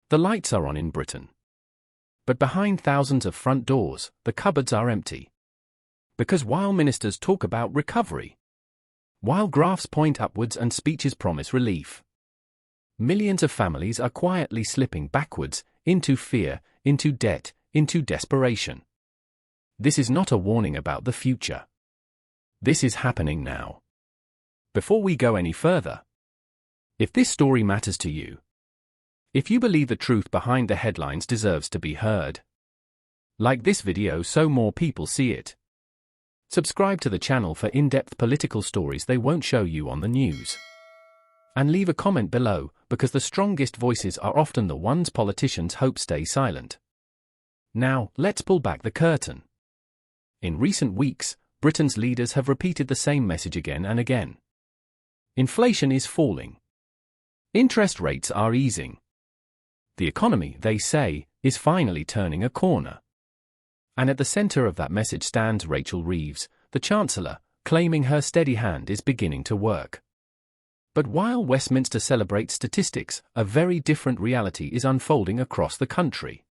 The lights are on in Britain. But behind thousands of front doors, the cupboards are empty. Because while ministers talk about recovery, while graphs point upwards and speeches promise relief, millions of families are quietly slipping backwards, into fear, into debt, into desperation. This is not a warning about the future. This is happening now. Before we go any further, if this story matters to you, if you believe the truth behind the headlines deserves to be heard, like this video so more people see it. Subscribe to the channel for in-depth political stories they won't show you on the news. And leave a comment below, because the strongest voices are often the ones politicians hope stay silent. Now, let's pull back the curtain. In recent weeks, Britain's leaders have repeated the same message again and again. Inflation is falling. Interest rates are easing. The economy, they say, is finally turning a corner. And at the centre of that message stands Rachel Reeves, the Chancellor, claiming her steady hand is beginning to work. But while Westminster celebrates statistics, a very different reality is unfolding across the country.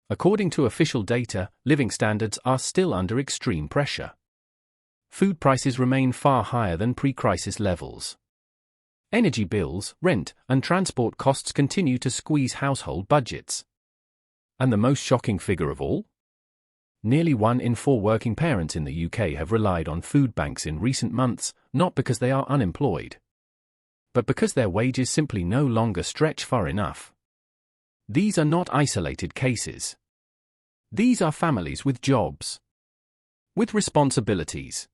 According to official data, living standards are still under extreme pressure. Food prices remain far higher than pre-crisis levels. Energy bills, rent, and transport costs continue to squeeze household budgets. And the most shocking figure of all? Nearly 1 in 4 working parents in the UK have relied on food banks in recent months, not because they are unemployed, but because their wages simply no longer stretch far enough. These are not isolated cases. These are families with jobs, with responsibilities,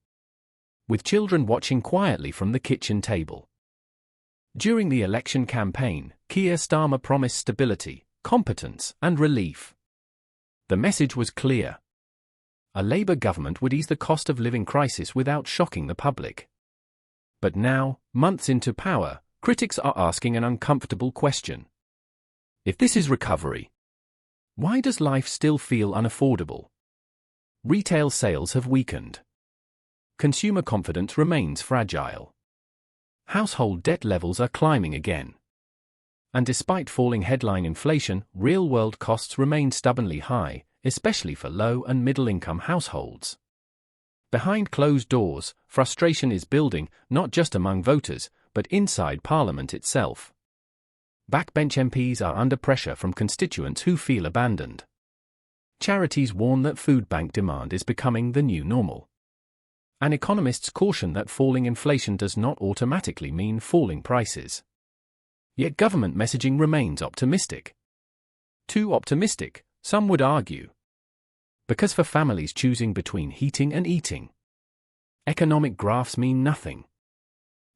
with children watching quietly from the kitchen table. During the election campaign, Keir Starmer promised stability, competence, and relief. The message was clear. A Labour government would ease the cost of living crisis without shocking the public. But now, months into power, critics are asking an uncomfortable question. If this is recovery, why does life still feel unaffordable? Retail sales have weakened. Consumer confidence remains fragile. Household debt levels are climbing again. And despite falling headline inflation, real-world costs remain stubbornly high, especially for low- and middle-income households. Behind closed doors, frustration is building, not just among voters, but inside Parliament itself. Backbench MPs are under pressure from constituents who feel abandoned. Charities warn that food bank demand is becoming the new normal. And economists caution that falling inflation does not automatically mean falling prices. Yet government messaging remains optimistic. Too optimistic, some would argue. Because for families choosing between heating and eating, economic graphs mean nothing.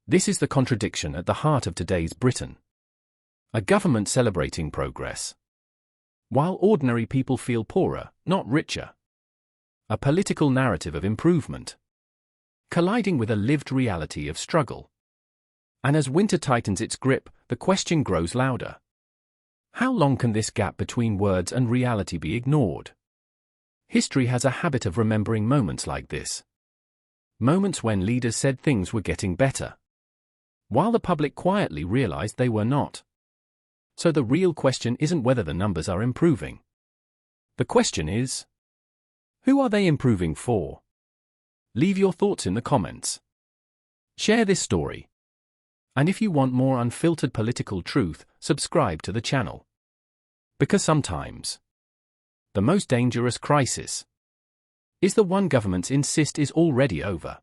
This is the contradiction at the heart of today's Britain. A government celebrating progress, while ordinary people feel poorer, not richer. A political narrative of improvement, colliding with a lived reality of struggle. And as winter tightens its grip, the question grows louder. How long can this gap between words and reality be ignored? History has a habit of remembering moments like this. Moments when leaders said things were getting better, while the public quietly realized they were not. So the real question isn't whether the numbers are improving. The question is, who are they improving for? Leave your thoughts in the comments. Share this story. And if you want more unfiltered political truth, subscribe to the channel. Because sometimes, the most dangerous crisis is the one governments insist is already over.